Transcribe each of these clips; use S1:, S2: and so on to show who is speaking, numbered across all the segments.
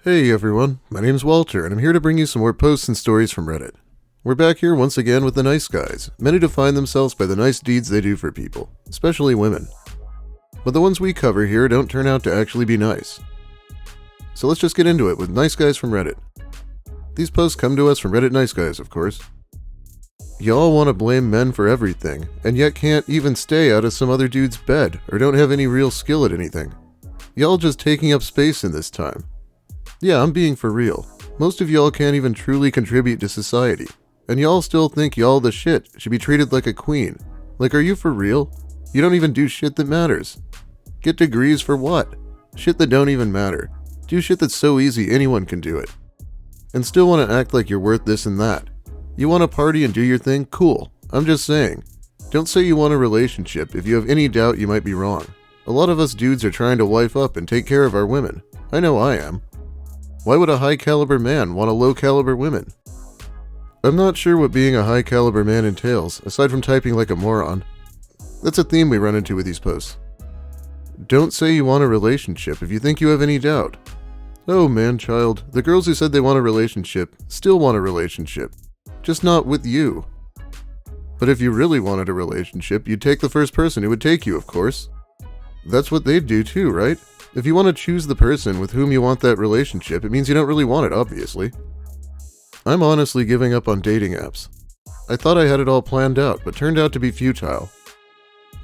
S1: Hey everyone, my name's Walter, and I'm here to bring you some more posts and stories from Reddit. We're back here once again with the nice guys, many define themselves by the nice deeds they do for people, especially women. But the ones we cover here don't turn out to actually be nice. So let's just get into it with nice guys from Reddit. These posts come to us from Reddit nice guys, of course. Y'all want to blame men for everything, and yet can't even stay out of some other dude's bed, or don't have any real skill at anything. Y'all just taking up space in this time. Yeah, I'm being for real. Most of y'all can't even truly contribute to society. And y'all still think y'all the shit, should be treated like a queen. Like, are you for real? You don't even do shit that matters. Get degrees for what? Shit that don't even matter. Do shit that's so easy anyone can do it. And still want to act like you're worth this and that. You want to party and do your thing? Cool. I'm just saying. Don't say you want a relationship if you have any doubt you might be wrong. A lot of us dudes are trying to wife up and take care of our women. I know I am. Why would a high-caliber man want a low-caliber woman? I'm not sure what being a high-caliber man entails, aside from typing like a moron. That's a theme we run into with these posts. Don't say you want a relationship if you think you have any doubt. Oh man, child, the girls who said they want a relationship still want a relationship. Just not with you. But if you really wanted a relationship, you'd take the first person who would take you, of course. That's what they'd do too, right? If you want to choose the person with whom you want that relationship, it means you don't really want it, obviously. I'm honestly giving up on dating apps. I thought I had it all planned out, but turned out to be futile.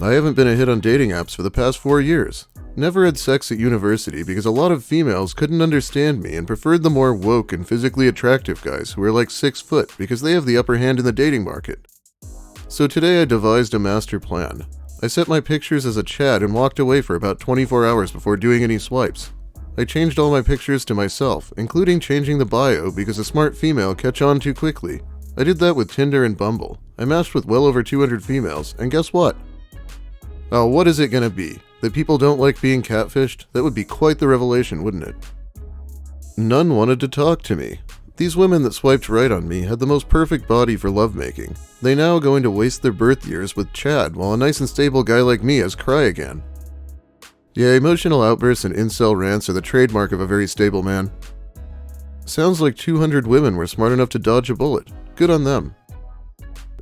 S1: I haven't been a hit on dating apps for the past 4 years. Never had sex at university because a lot of females couldn't understand me and preferred the more woke and physically attractive guys who are like 6 foot because they have the upper hand in the dating market. So today I devised a master plan. I set my pictures as a Chad and walked away for about 24 hours before doing any swipes. I changed all my pictures to myself, including changing the bio because a smart female catch on too quickly. I did that with Tinder and Bumble. I matched with well over 200 females, and guess what? Oh, what is it gonna be? That people don't like being catfished? That would be quite the revelation, wouldn't it? None wanted to talk to me. These women that swiped right on me had the most perfect body for lovemaking. They now going to waste their birth years with Chad while a nice and stable guy like me has cry again. Yeah, emotional outbursts and incel rants are the trademark of a very stable man. Sounds like 200 women were smart enough to dodge a bullet. Good on them.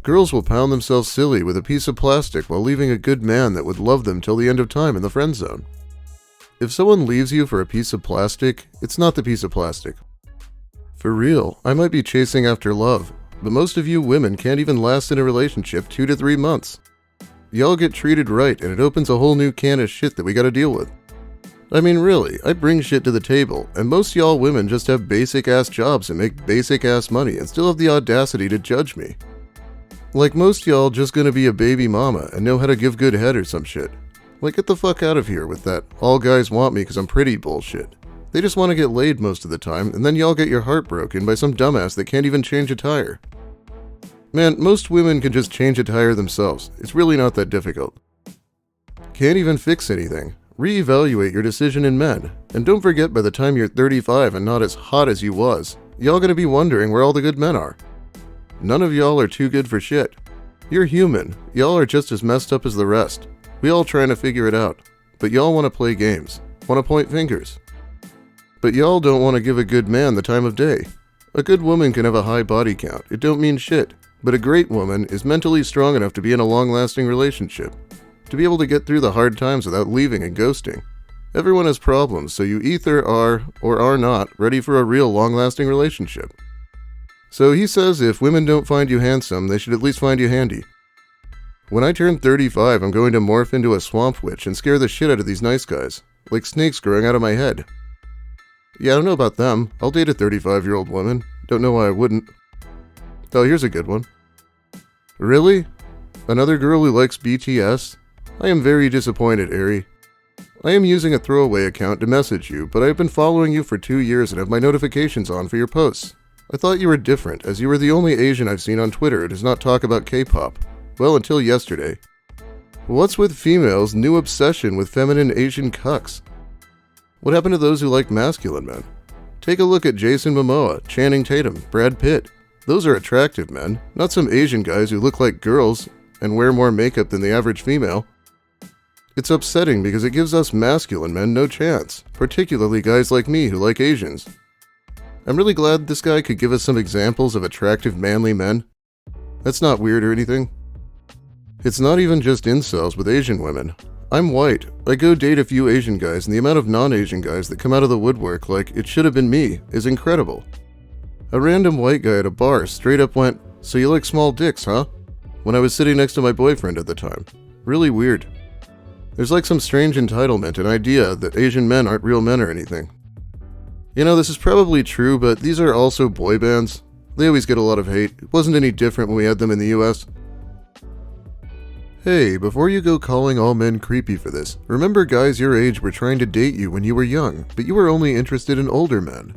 S1: Girls will pound themselves silly with a piece of plastic while leaving a good man that would love them till the end of time in the friend zone. If someone leaves you for a piece of plastic, it's not the piece of plastic. For real, I might be chasing after love, but most of you women can't even last in a relationship 2 to 3 months. Y'all get treated right and it opens a whole new can of shit that we gotta deal with. I mean really, I bring shit to the table, and most y'all women just have basic ass jobs and make basic ass money and still have the audacity to judge me. Like most y'all just gonna be a baby mama and know how to give good head or some shit. Like get the fuck out of here with that all guys want me cause I'm pretty bullshit. They just want to get laid most of the time, and then y'all get your heart broken by some dumbass that can't even change a tire. Man, most women can just change a tire themselves. It's really not that difficult. Can't even fix anything. Reevaluate your decision in men. And don't forget by the time you're 35 and not as hot as you was, y'all gonna be wondering where all the good men are. None of y'all are too good for shit. You're human. Y'all are just as messed up as the rest. We all trying to figure it out. But y'all want to play games. Want to point fingers. But y'all don't want to give a good man the time of day. A good woman can have a high body count, it don't mean shit. But a great woman is mentally strong enough to be in a long-lasting relationship. To be able to get through the hard times without leaving and ghosting. Everyone has problems, so you either are, or are not, ready for a real long-lasting relationship. So he says if women don't find you handsome, they should at least find you handy. When I turn 35, I'm going to morph into a swamp witch and scare the shit out of these nice guys. Like snakes growing out of my head. Yeah, I don't know about them. I'll date a 35-year-old woman. Don't know why I wouldn't. Oh, here's a good one. Really? Another girl who likes BTS? I am very disappointed, Ari. I am using a throwaway account to message you, but I have been following you for 2 years and have my notifications on for your posts. I thought you were different, as you were the only Asian I've seen on Twitter who does not talk about K-pop. Well, until yesterday. What's with females' new obsession with feminine Asian cucks? What happened to those who like masculine men? Take a look at Jason Momoa, Channing Tatum, Brad Pitt. Those are attractive men, not some Asian guys who look like girls and wear more makeup than the average female. It's upsetting because it gives us masculine men no chance, particularly guys like me who like Asians. I'm really glad this guy could give us some examples of attractive manly men. That's not weird or anything. It's not even just incels with Asian women. I'm white. I go date a few Asian guys, and the amount of non-Asian guys that come out of the woodwork like it should have been me is incredible. A random white guy at a bar straight up went, "So you like small dicks, huh?" when I was sitting next to my boyfriend at the time. Really weird. There's like some strange entitlement, an idea that Asian men aren't real men or anything. You know, this is probably true, but these are also boy bands. They always get a lot of hate. It wasn't any different when we had them in the US. Hey, before you go calling all men creepy for this, remember guys your age were trying to date you when you were young, but you were only interested in older men.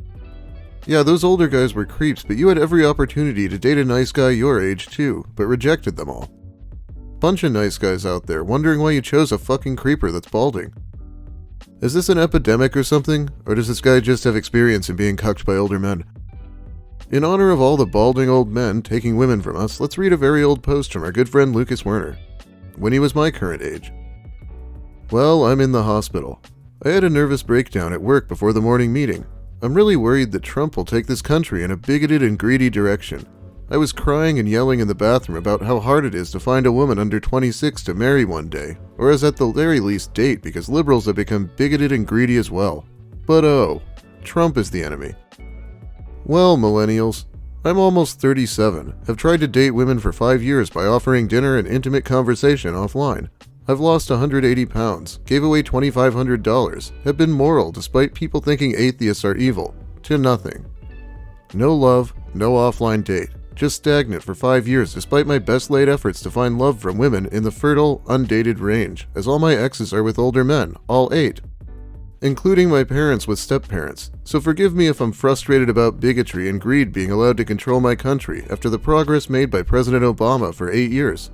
S1: Yeah, those older guys were creeps, but you had every opportunity to date a nice guy your age too, but rejected them all. Bunch of nice guys out there wondering why you chose a fucking creeper that's balding. Is this an epidemic or something, or does this guy just have experience in being cucked by older men? In honor of all the balding old men taking women from us, let's read a very old post from our good friend Lucas Werner, when he was my current age. Well, I'm in the hospital. I had a nervous breakdown at work before the morning meeting. I'm really worried that Trump will take this country in a bigoted and greedy direction. I was crying and yelling in the bathroom about how hard it is to find a woman under 26 to marry one day, or as at the very least date, because liberals have become bigoted and greedy as well. But oh, Trump is the enemy. Well, millennials, I'm almost 37, have tried to date women for 5 years by offering dinner and intimate conversation offline. I've lost 180 pounds, gave away $2,500, have been moral despite people thinking atheists are evil, to nothing. No love, no offline date, just stagnant for 5 years despite my best laid efforts to find love from women in the fertile, undated range, as all my exes are with older men, all 8. Including my parents with step-parents, so forgive me if I'm frustrated about bigotry and greed being allowed to control my country after the progress made by President Obama for 8 years.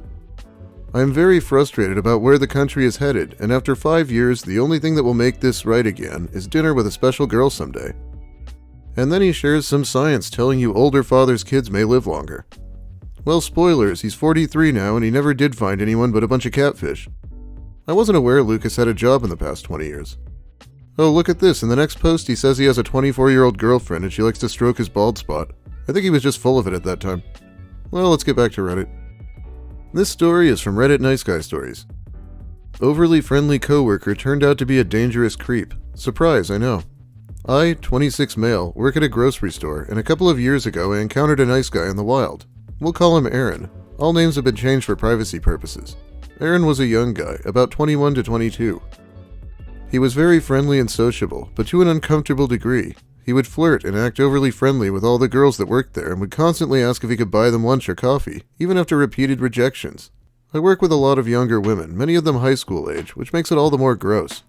S1: I am very frustrated about where the country is headed, and after 5 years, the only thing that will make this right again is dinner with a special girl someday. And then he shares some science telling you older fathers' kids may live longer. Well, spoilers, he's 43 now and he never did find anyone but a bunch of catfish. I wasn't aware Lucas had a job in the past 20 years. Oh, look at this. In the next post, he says he has a 24-year-old girlfriend and she likes to stroke his bald spot. I think he was just full of it at that time. Well, let's get back to Reddit. This story is from Reddit Nice Guy Stories. Overly friendly coworker turned out to be a dangerous creep. Surprise, I know. I, 26 male, work at a grocery store, and a couple of years ago I encountered a nice guy in the wild. We'll call him Aaron. All names have been changed for privacy purposes. Aaron was a young guy, about 21 to 22. He was very friendly and sociable, but to an uncomfortable degree. He would flirt and act overly friendly with all the girls that worked there and would constantly ask if he could buy them lunch or coffee, even after repeated rejections. I work with a lot of younger women, many of them high school age, which makes it all the more gross.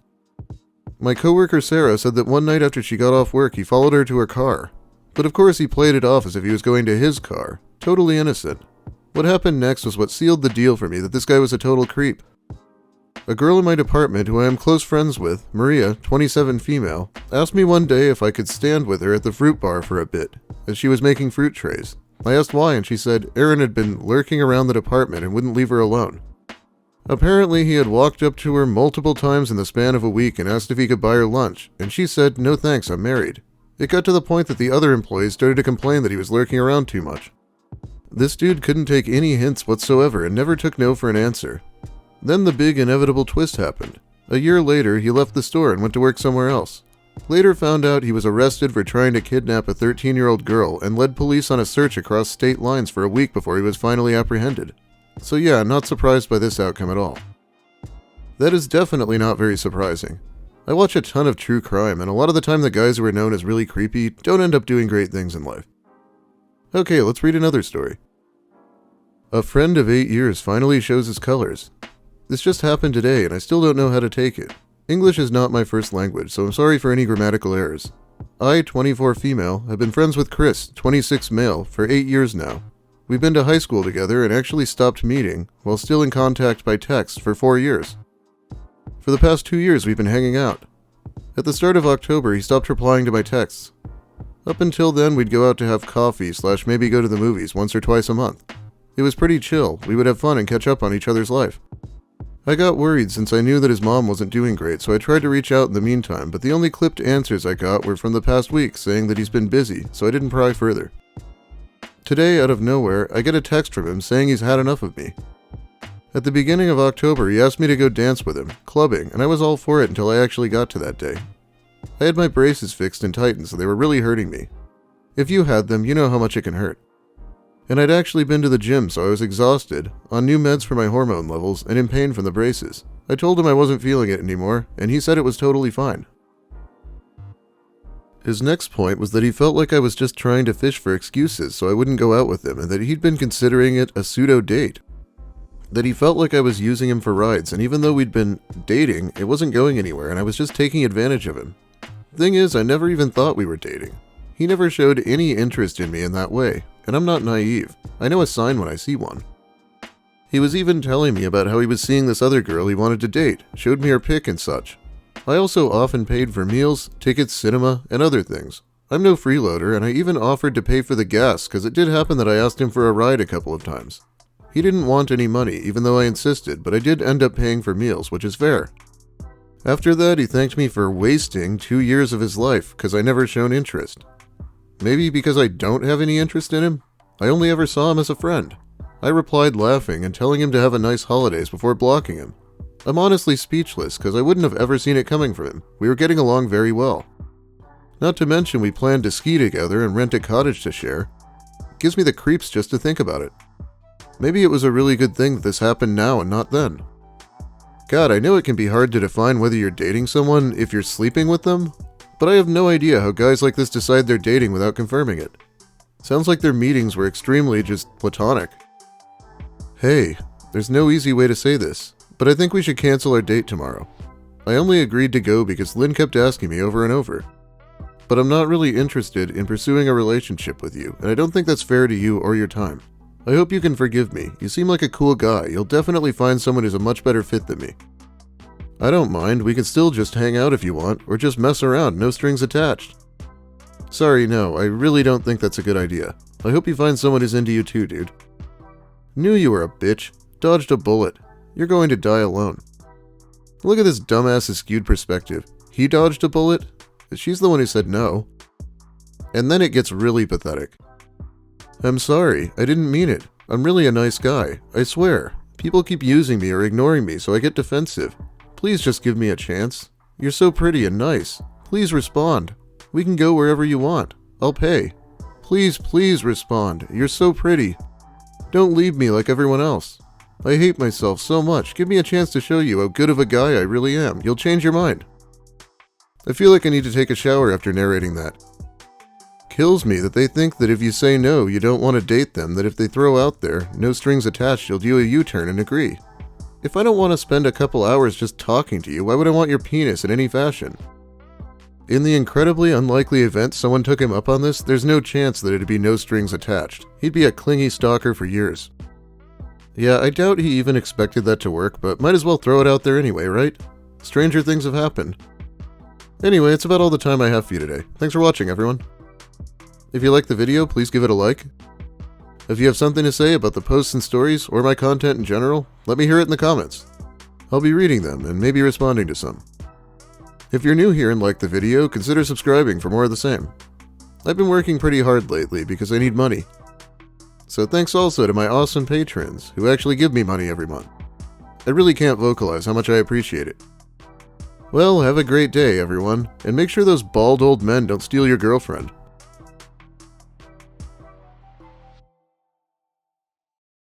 S1: My coworker Sarah said that one night after she got off work, he followed her to her car. But of course he played it off as if he was going to his car, totally innocent. What happened next was what sealed the deal for me that this guy was a total creep. A girl in my department who I am close friends with, Maria, 27 female, asked me one day if I could stand with her at the fruit bar for a bit, as she was making fruit trays. I asked why and she said Aaron had been lurking around the department and wouldn't leave her alone. Apparently he had walked up to her multiple times in the span of a week and asked if he could buy her lunch, and she said, "No thanks, I'm married." It got to the point that the other employees started to complain that he was lurking around too much. This dude couldn't take any hints whatsoever and never took no for an answer. Then the big inevitable twist happened. A year later, he left the store and went to work somewhere else. Later found out he was arrested for trying to kidnap a 13-year-old girl and led police on a search across state lines for a week before he was finally apprehended. So yeah, not surprised by this outcome at all. That is definitely not very surprising. I watch a ton of true crime, and a lot of the time the guys who are known as really creepy don't end up doing great things in life. Okay, let's read another story. A friend of 8 years finally shows his colors. This just happened today, and I still don't know how to take it. English is not my first language, so I'm sorry for any grammatical errors. I, 24 female, have been friends with Chris, 26 male, for 8 years now. We've been to high school together and actually stopped meeting, while still in contact by text, for 4 years. For the past 2 years, we've been hanging out. At the start of October, he stopped replying to my texts. Up until then, we'd go out to have coffee / maybe go to the movies once or twice a month. It was pretty chill. We would have fun and catch up on each other's life. I got worried since I knew that his mom wasn't doing great, so I tried to reach out in the meantime, but the only clipped answers I got were from the past week saying that he's been busy, so I didn't pry further. Today, out of nowhere, I get a text from him saying he's had enough of me. At the beginning of October, he asked me to go dance with him, clubbing, and I was all for it until I actually got to that day. I had my braces fixed and tightened, so they were really hurting me. If you had them, you know how much it can hurt. And I'd actually been to the gym, so I was exhausted, on new meds for my hormone levels, and in pain from the braces. I told him I wasn't feeling it anymore, and he said it was totally fine. His next point was that he felt like I was just trying to fish for excuses so I wouldn't go out with him, and that he'd been considering it a pseudo-date. That he felt like I was using him for rides, and even though we'd been dating, it wasn't going anywhere, and I was just taking advantage of him. Thing is, I never even thought we were dating. He never showed any interest in me in that way, and I'm not naive. I know a sign when I see one. He was even telling me about how he was seeing this other girl he wanted to date, showed me her pic and such. I also often paid for meals, tickets, cinema, and other things. I'm no freeloader, and I even offered to pay for the gas, because it did happen that I asked him for a ride a couple of times. He didn't want any money, even though I insisted, but I did end up paying for meals, which is fair. After that, he thanked me for wasting 2 years of his life, because I never shown interest. Maybe because I don't have any interest in him? I only ever saw him as a friend. I replied laughing and telling him to have a nice holidays before blocking him. I'm honestly speechless, because I wouldn't have ever seen it coming from him. We were getting along very well. Not to mention we planned to ski together and rent a cottage to share. It gives me the creeps just to think about it. Maybe it was a really good thing that this happened now and not then. God, I know it can be hard to define whether you're dating someone if you're sleeping with them, but I have no idea how guys like this decide they're dating without confirming it. Sounds like their meetings were extremely just platonic. Hey, there's no easy way to say this, but I think we should cancel our date tomorrow. I only agreed to go because Lynn kept asking me over and over. But I'm not really interested in pursuing a relationship with you, and I don't think that's fair to you or your time. I hope you can forgive me. You seem like a cool guy. You'll definitely find someone who's a much better fit than me. I don't mind. We can still just hang out if you want, or just mess around, no strings attached. Sorry, no, I really don't think that's a good idea. I hope you find someone who's into you too, dude. Knew you were a bitch. Dodged a bullet. You're going to die alone. Look at this dumbass's skewed perspective. He dodged a bullet? She's the one who said no. And then it gets really pathetic. I'm sorry, I didn't mean it. I'm really a nice guy, I swear. People keep using me or ignoring me, so I get defensive. Please just give me a chance. You're so pretty and nice. Please respond. We can go wherever you want. I'll pay. Please, please respond. You're so pretty. Don't leave me like everyone else. I hate myself so much. Give me a chance to show you how good of a guy I really am. You'll change your mind. I feel like I need to take a shower after narrating that. Kills me that they think that if you say no, you don't want to date them, that if they throw out there, no strings attached, you'll do a U-turn and agree. If I don't want to spend a couple hours just talking to you, why would I want your penis in any fashion? In the incredibly unlikely event someone took him up on this, there's no chance that it'd be no strings attached. He'd be a clingy stalker for years. Yeah, I doubt he even expected that to work, but might as well throw it out there anyway, right? Stranger things have happened. Anyway, it's about all the time I have for you today. Thanks for watching, everyone. If you liked the video, please give it a like. If you have something to say about the posts and stories, or my content in general, let me hear it in the comments. I'll be reading them, and maybe responding to some. If you're new here and like the video, consider subscribing for more of the same. I've been working pretty hard lately because I need money. So thanks also to my awesome patrons, who actually give me money every month. I really can't vocalize how much I appreciate it. Well, have a great day, everyone, and make sure those bald old men don't steal your girlfriend.